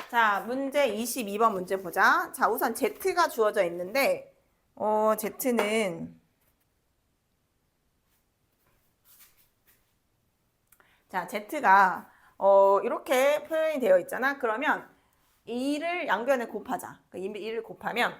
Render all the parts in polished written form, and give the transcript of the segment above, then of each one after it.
자, 문제 22번 문제 보자. 자, 우선 Z가 주어져 있는데, Z는, 자, Z가, 이렇게 표현이 되어 있잖아. 그러면 2를 양변에 곱하자. 2를 곱하면,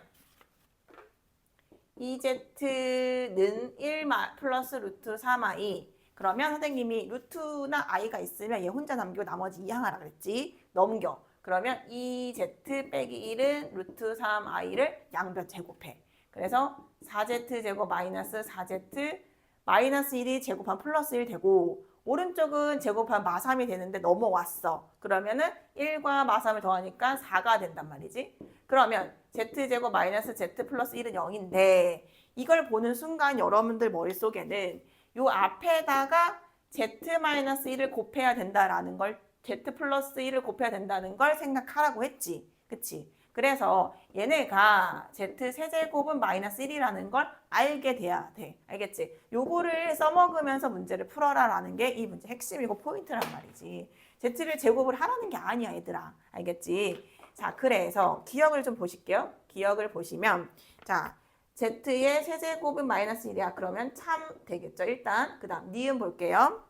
2Z는 1 플러스 루트 3i. 그러면 선생님이 루트나 i가 있으면 얘 혼자 남기고 나머지 이항하라 그랬지. 넘겨. 그러면 2z 빼기 1은 루트 3i를 양변 제곱해. 그래서 4z 제곱 마이너스 4z 마이너스 1이 제곱한 플러스 1 되고 오른쪽은 제곱한 마3이 되는데 넘어왔어. 그러면은 1과 마3을 더하니까 4가 된단 말이지. 그러면 z제곱 마이너스 z 플러스 1은 0인데 이걸 보는 순간 여러분들 머릿속에는 요 앞에다가 z-1을 곱해야 된다라는 걸 z 플러스 1을 곱해야 된다는 걸 생각하라고 했지. 그치? 그래서 얘네가 z 세제곱은 마이너스 1이라는 걸 알게 돼야 돼. 알겠지? 요거를 써먹으면서 문제를 풀어라 라는 게 이 문제 핵심이고 포인트란 말이지. z를 제곱을 하라는 게 아니야 얘들아. 알겠지? 자, 그래서 기억을 좀 보실게요. 기억을 보시면 자, z의 세제곱은 마이너스 1이야. 그러면 참 되겠죠. 일단 그 다음 니은 볼게요.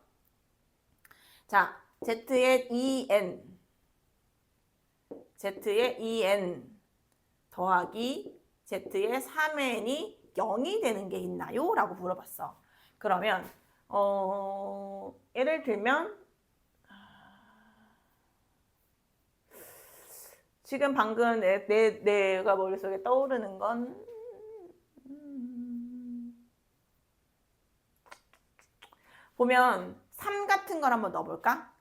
자, z의 2n 더하기 z의 3n이 0이 되는 게 있나요? 라고 물어봤어. 그러면 예를 들면 지금 방금 내가 머릿속에 떠오르는 건 보면 3 같은 걸 한번 넣어볼까?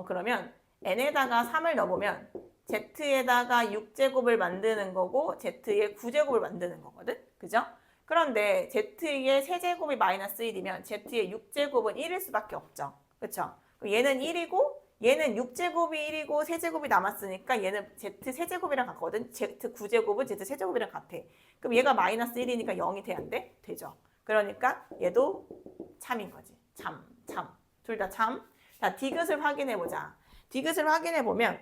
그러면 n에다가 3을 넣어보면 z에다가 6제곱을 만드는 거고 z의 9제곱을 만드는 거거든? 그죠? 그런데 z의 세제곱이 마이너스 1이면 z의 6제곱은 1일 수밖에 없죠. 그쵸? 얘는 1이고 얘는 6제곱이 1이고 세제곱이 남았으니까 얘는 z 세제곱이랑 같거든. z 9제곱은 z 세제곱이랑 같아. 그럼 얘가 마이너스 1이니까 0이 돼야 안 돼? 되죠. 그러니까 얘도 참인 거지. 참. 둘 다 참. 자, 디귿을 확인해보자. 디귿을 확인해보면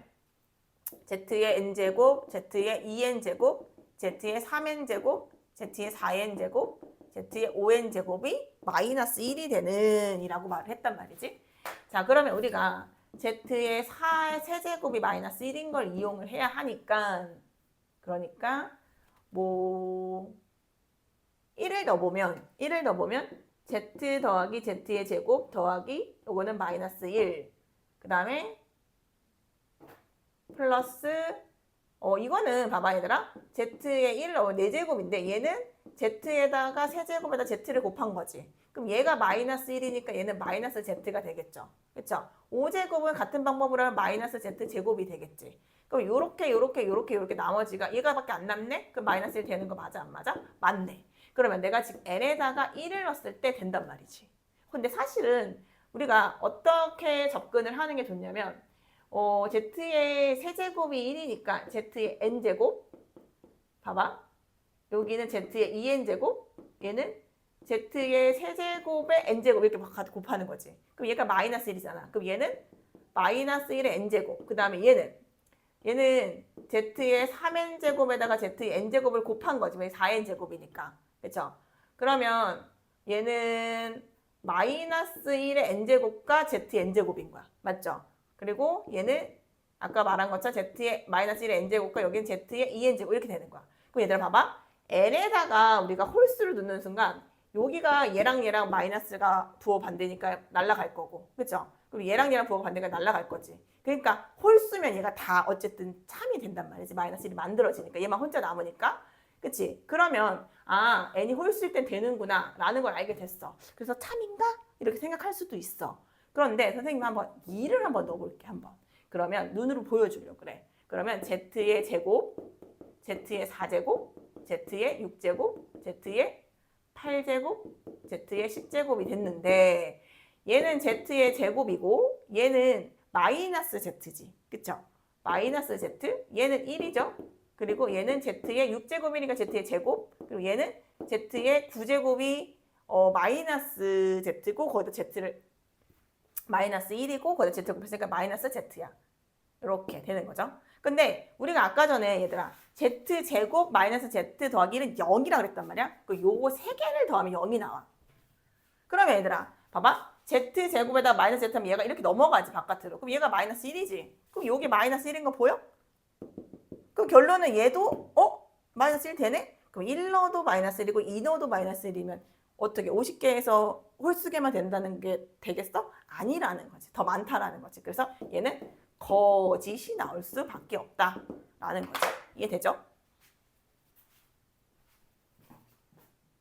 z의 n제곱, z의 2n제곱, z의 3n제곱, z의 4n제곱, z의 5n제곱이 마이너스 1이 되는 이라고 말을 했단 말이지. 자, 그러면 우리가 z의 4세제곱이 마이너스 1인 걸 이용을 해야 하니까 그러니까 뭐 1을 넣어보면 z 더하기 z의 제곱 더하기 요거는 마이너스 1. 그 다음에 플러스 이거는 봐봐 얘들아. z의 1 4제곱인데 얘는 z에다가 세제곱에다 z를 곱한 거지. 그럼 얘가 마이너스 1이니까 얘는 마이너스 z가 되겠죠. 그쵸? 5제곱은 같은 방법으로 하면 마이너스 z 제곱이 되겠지. 그럼 요렇게 나머지가 얘가 밖에 안 남네? 그럼 마이너스 1 되는 거 맞아 안 맞아? 맞네. 그러면 내가 지금 n에다가 1을 넣었을 때 된단 말이지. 근데 사실은 우리가 어떻게 접근을 하는 게 좋냐면 z의 세제곱이 1이니까 z의 n제곱 봐봐. 여기는 z의 2n제곱 얘는 z의 세제곱에 n제곱 이렇게 곱하는 거지. 그럼 얘가 마이너스 1이잖아. 그럼 얘는 마이너스 1의 n제곱 그 다음에 얘는 z의 3n제곱에다가 z의 n제곱을 곱한 거지. 왜 4n제곱이니까. 그렇죠? 그러면 얘는 마이너스 1의 n제곱과 z의 n제곱인 거야. 맞죠? 그리고 얘는 아까 말한 것처럼 z의 마이너스 1의 n제곱과 여기는 z의 2n제곱 이렇게 되는 거야. 그럼 얘들아 봐봐. n에다가 우리가 홀수를 넣는 순간 여기가 얘랑 마이너스가 부호 반대니까 날아갈 거고. 그렇죠? 그럼 얘랑 부호 반대가 날아갈 거지. 그러니까 홀수면 얘가 다 어쨌든 참이 된단 말이지. 마이너스 1이 만들어지니까. 얘만 혼자 남으니까. 그치? 그러면 n이 홀수일 땐 되는구나 라는 걸 알게 됐어. 그래서 참인가? 이렇게 생각할 수도 있어. 그런데 선생님 한번 2를 한번 넣어볼게 한번. 그러면 눈으로 보여주려고 그래. 그러면 z의 제곱, z의 4제곱, z의 6제곱, z의 8제곱, z의 10제곱이 됐는데 얘는 z의 제곱이고 얘는 마이너스 z지. 그쵸? 마이너스 z, 얘는 1이죠. 그리고 얘는 z의 6제곱이니까 z의 제곱, 그리고 얘는 z의 9제곱이 마이너스 z고 거기다 z를 마이너스 1이고 거기다 z 곱했으니까 마이너스 z야. 이렇게 되는 거죠. 근데 우리가 아까 전에 얘들아 z제곱 마이너스 z 더하기 1은 0이라 그랬단 말이야. 그 요거 세 개를 더하면 0이 나와. 그러면 얘들아 봐봐. z제곱에다 마이너스 z 하면 얘가 이렇게 넘어가지 바깥으로. 그럼 얘가 마이너스 1이지. 그럼 요게 마이너스 1인 거 보여? 그럼 결론은 얘도 마이너스 1 되네? 그럼 1 넣어도 마이너스 1이고 2 넣어도 마이너스 1이면 어떻게 50개에서 홀수개만 된다는 게 되겠어? 아니라는 거지. 더 많다라는 거지. 그래서 얘는 거짓이 나올 수밖에 없다라는 거지. 이해되죠?